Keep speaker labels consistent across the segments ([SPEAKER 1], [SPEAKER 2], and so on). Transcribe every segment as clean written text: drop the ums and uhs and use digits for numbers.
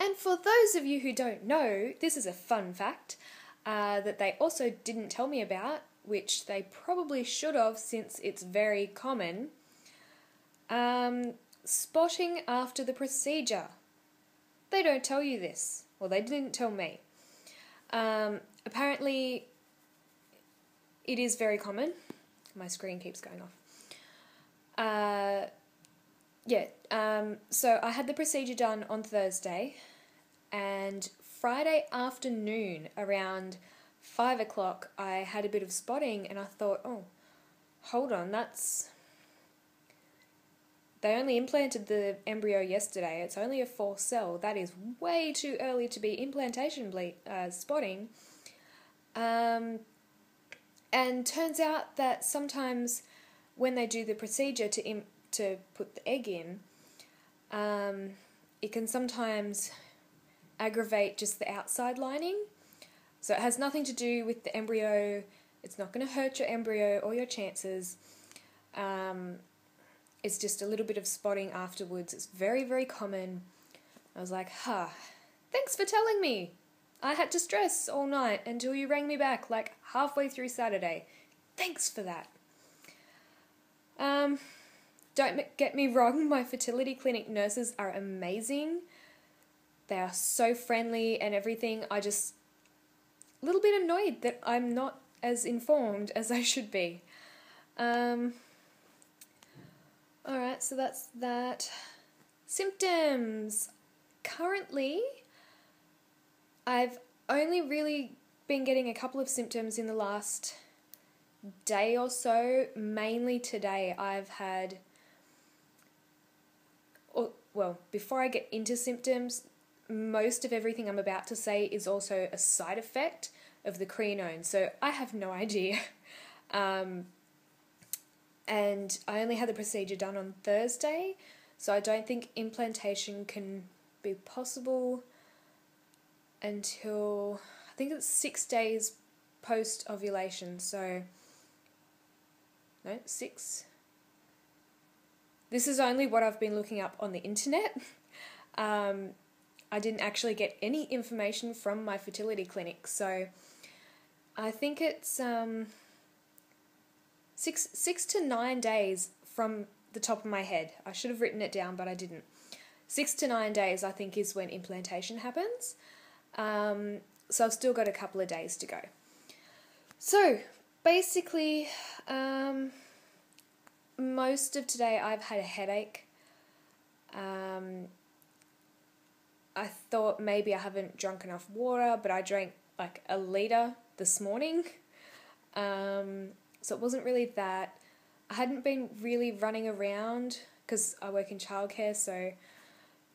[SPEAKER 1] And for those of you who don't know, this is a fun fact that they also didn't tell me about, which they probably should have since it's very common. Spotting after the procedure. They don't tell you this. Well, they didn't tell me. Apparently, it is very common. My screen keeps going off. So I had the procedure done on Thursday, and Friday afternoon around 5 o'clock I had a bit of spotting, and I thought, oh, hold on, they only implanted the embryo yesterday. It's only a 4-cell. That is way too early to be implantation spotting. And turns out that sometimes when they do the procedure to put the egg in, it can sometimes aggravate just the outside lining. So it has nothing to do with the embryo. It's not going to hurt your embryo or your chances. It's just a little bit of spotting afterwards. It's very, very common. I was like, thanks for telling me. I had to stress all night until you rang me back like halfway through Saturday. Thanks for that. Don't get me wrong, my fertility clinic nurses are amazing. They are so friendly and everything. I just a little bit annoyed that I'm not as informed as I should be. Alright, so that's that. Symptoms. Currently, I've only really been getting a couple of symptoms in the last day or so. Mainly today I've had... Well, before I get into symptoms, most of everything I'm about to say is also a side effect of the crenone, so I have no idea. And I only had the procedure done on Thursday, so I don't think implantation can be possible until, I think it's 6 days post-ovulation, so, no, 6. This is only what I've been looking up on the internet. I didn't actually get any information from my fertility clinic, so I think it's 6 to 9 days from the top of my head. I should have written it down, but I didn't. 6 to 9 days, I think, is when implantation happens. So I've still got a couple of days to go. So, basically, most of today I've had a headache. I thought maybe I haven't drunk enough water, but I drank like a litre this morning. So it wasn't really that. I hadn't been really running around because I work in childcare, so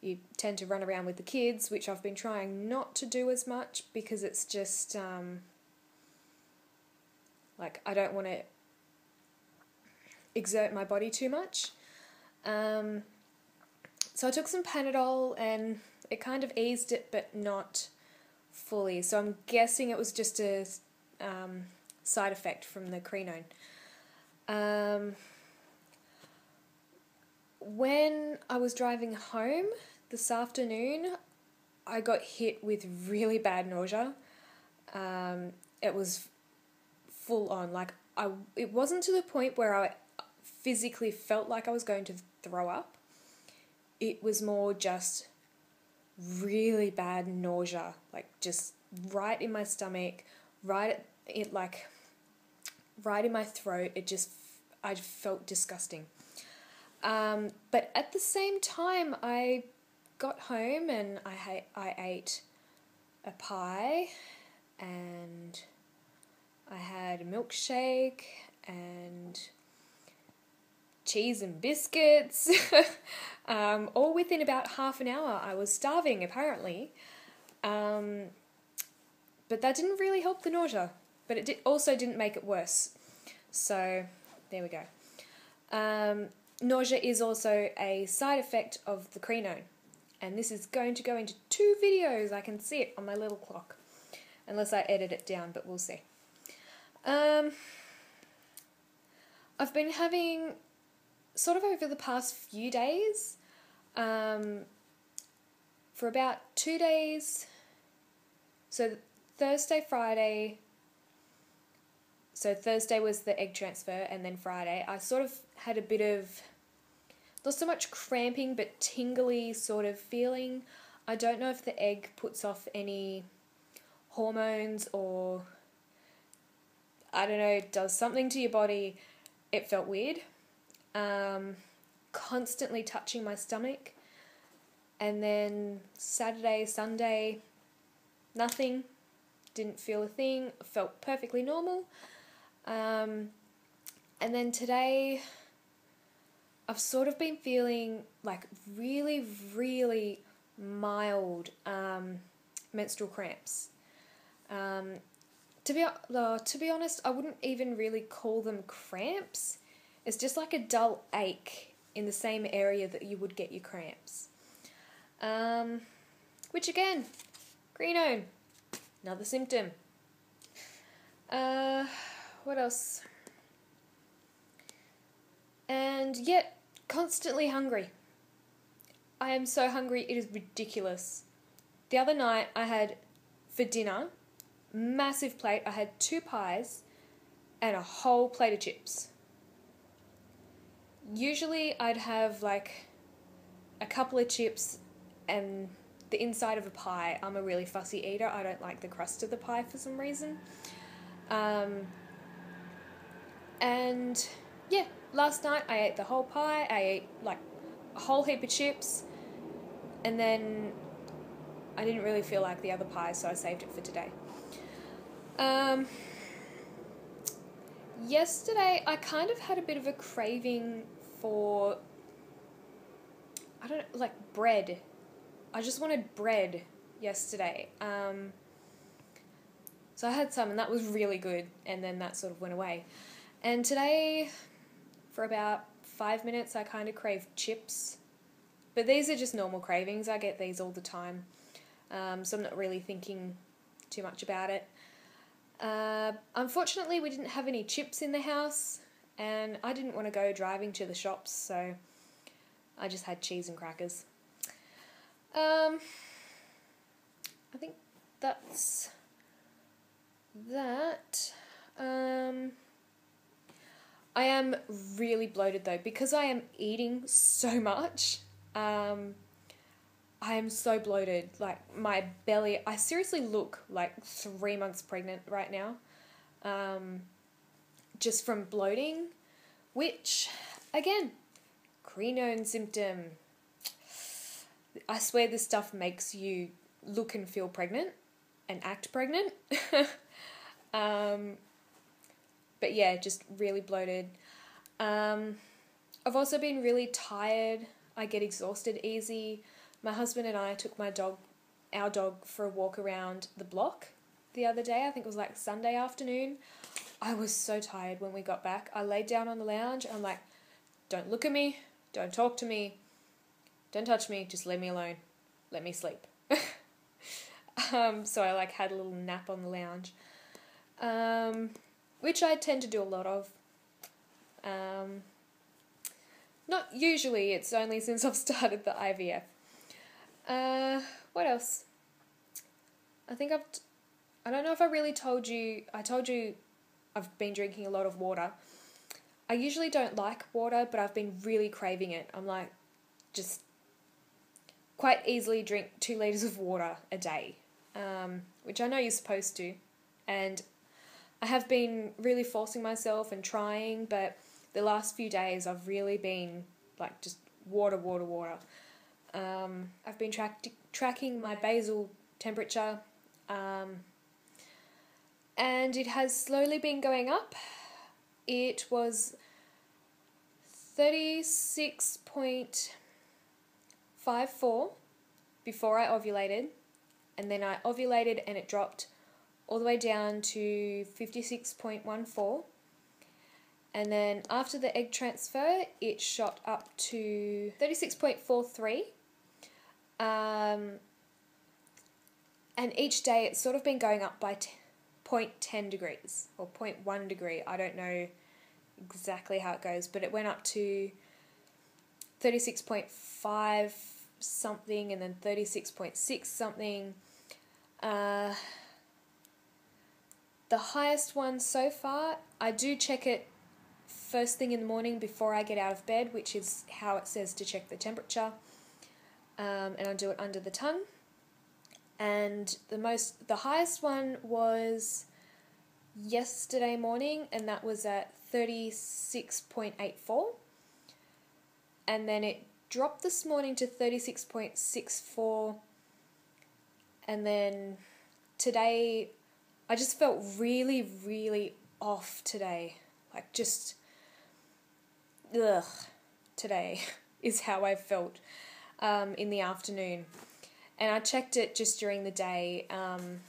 [SPEAKER 1] you tend to run around with the kids, which I've been trying not to do as much because it's just, like, I don't want to exert my body too much. So I took some Panadol and it kind of eased it, but not fully. So I'm guessing it was just a side effect from the crenone. When I was driving home this afternoon, I got hit with really bad nausea. It was full on. Like, it wasn't to the point where I physically felt like I was going to throw up. It was more just really bad nausea, like just right in my stomach, right in my throat. I felt disgusting. But at the same time, I got home and I ate a pie and I had a milkshake and cheese and biscuits, all within about half an hour. I was starving, apparently, but that didn't really help the nausea, but it also didn't make it worse, so there we go. Nausea is also a side effect of the crenone, and this is going to go into 2 videos. I can see it on my little clock, unless I edit it down, but we'll see. I've been having, sort of over the past few days, for about 2 days, so Thursday, Friday, so Thursday was the egg transfer, and then Friday, I sort of had a bit of, not so much cramping, but tingly sort of feeling. I don't know if the egg puts off any hormones or, I don't know, does something to your body. It felt weird. Constantly touching my stomach. And then Saturday, Sunday, nothing. Didn't feel a thing. Felt perfectly normal. And then today, I've sort of been feeling like really, really mild menstrual cramps. To be honest, I wouldn't even really call them cramps. It's just like a dull ache in the same area that you would get your cramps. Which again, greenone, another symptom. What else? And yet, constantly hungry. I am so hungry, it is ridiculous. The other night I had, for dinner, massive plate, I had 2 pies and a whole plate of chips. Usually I'd have like a couple of chips and the inside of a pie. I'm a really fussy eater. I don't like the crust of the pie for some reason. And yeah, last night I ate the whole pie. I ate like a whole heap of chips, and then I didn't really feel like the other pie, so I saved it for today. Yesterday I kind of had a bit of a craving for, I don't know, like bread. I just wanted bread yesterday. So I had some and that was really good, and then that sort of went away. And today, for about 5 minutes, I kind of craved chips. But these are just normal cravings. I get these all the time. So I'm not really thinking too much about it. Unfortunately, we didn't have any chips in the house, and I didn't want to go driving to the shops, so I just had cheese and crackers. I think that's that. I am really bloated though, because I am eating so much. I am so bloated, like my belly, I seriously look like 3 months pregnant right now, just from bloating, which, again, greenone symptom. I swear this stuff makes you look and feel pregnant and act pregnant. But yeah, just really bloated. I've also been really tired. I get exhausted easy. My husband and I took our dog for a walk around the block the other day. I think it was like Sunday afternoon. I was so tired when we got back. I laid down on the lounge. I'm like, don't look at me. Don't talk to me. Don't touch me. Just leave me alone. Let me sleep. So I like had a little nap on the lounge, which I tend to do a lot of. Not usually. It's only since I've started the IVF. What else? I think I don't know if I really told you. I told you I've been drinking a lot of water. I usually don't like water, but I've been really craving it. I'm like, just quite easily drink 2 litres of water a day, which I know you're supposed to. And I have been really forcing myself and trying, but the last few days I've really been like just water. I've been tracking my basal temperature, and it has slowly been going up. It was 36.54 before I ovulated, and then I ovulated and it dropped all the way down to 56.14. And then after the egg transfer, it shot up to 36.43. And each day it's sort of been going up by 0.10 degrees or 0.1 degree. I don't know exactly how it goes, but it went up to 36.5 something and then 36.6 something. The highest one so far, I do check it first thing in the morning before I get out of bed, which is how it says to check the temperature. And I do it under the tongue. And the highest one was yesterday morning, and that was at 36.84. And then it dropped this morning to 36.64. And then today, I just felt really, really off today. Like just, ugh, today is how I felt in the afternoon. And I checked it just during the day, and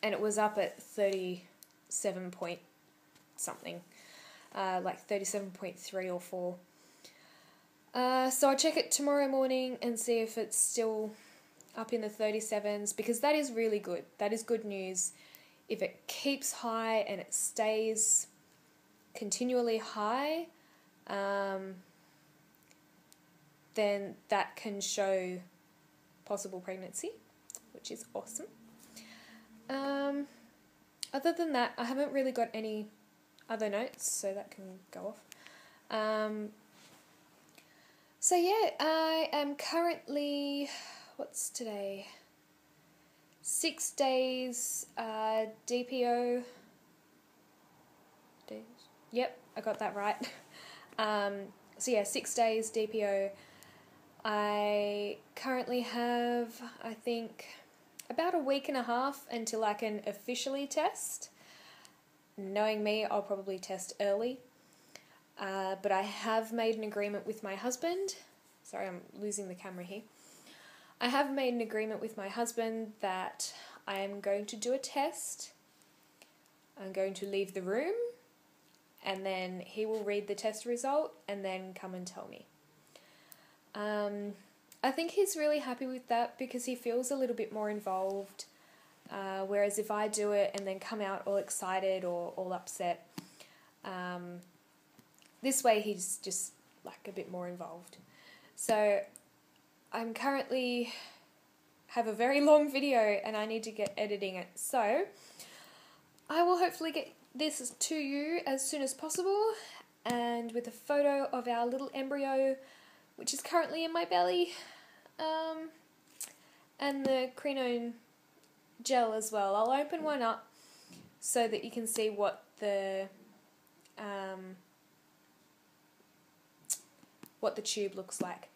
[SPEAKER 1] it was up at 37 point something, like 37.3 or 4. So I'll check it tomorrow morning and see if it's still up in the 37s, because that is really good. That is good news. If it keeps high and it stays continually high, then that can show possible pregnancy, which is awesome. Other than that, I haven't really got any other notes, so that can go off. So yeah, I am currently, what's today? 6 days DPO. Days? Yep, I got that right. So yeah, 6 days DPO. I currently have, I think, about a week and a half until I can officially test. Knowing me, I'll probably test early. But I have made an agreement with my husband. Sorry, I'm losing the camera here. I have made an agreement with my husband that I am going to do a test. I'm going to leave the room, and then he will read the test result and then come and tell me. I think he's really happy with that because he feels a little bit more involved. Whereas if I do it and then come out all excited or all upset, this way he's just like a bit more involved. So I'm currently have a very long video and I need to get editing it. So I will hopefully get this to you as soon as possible, and with a photo of our little embryo, which is currently in my belly, and the crinone gel as well. I'll open one up so that you can see what the tube looks like.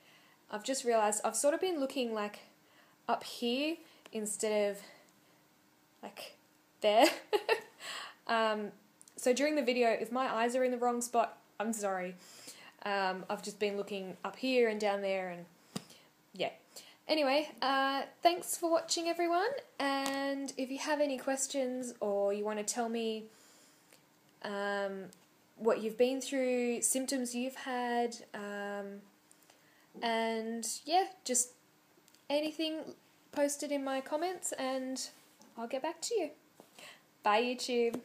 [SPEAKER 1] I've just realised I've sort of been looking like up here instead of like there. So during the video, if my eyes are in the wrong spot, I'm sorry. I've just been looking up here and down there, and yeah. Anyway, thanks for watching, everyone, and if you have any questions or you want to tell me what you've been through, symptoms you've had, and yeah, just anything, post it in my comments and I'll get back to you. Bye, YouTube.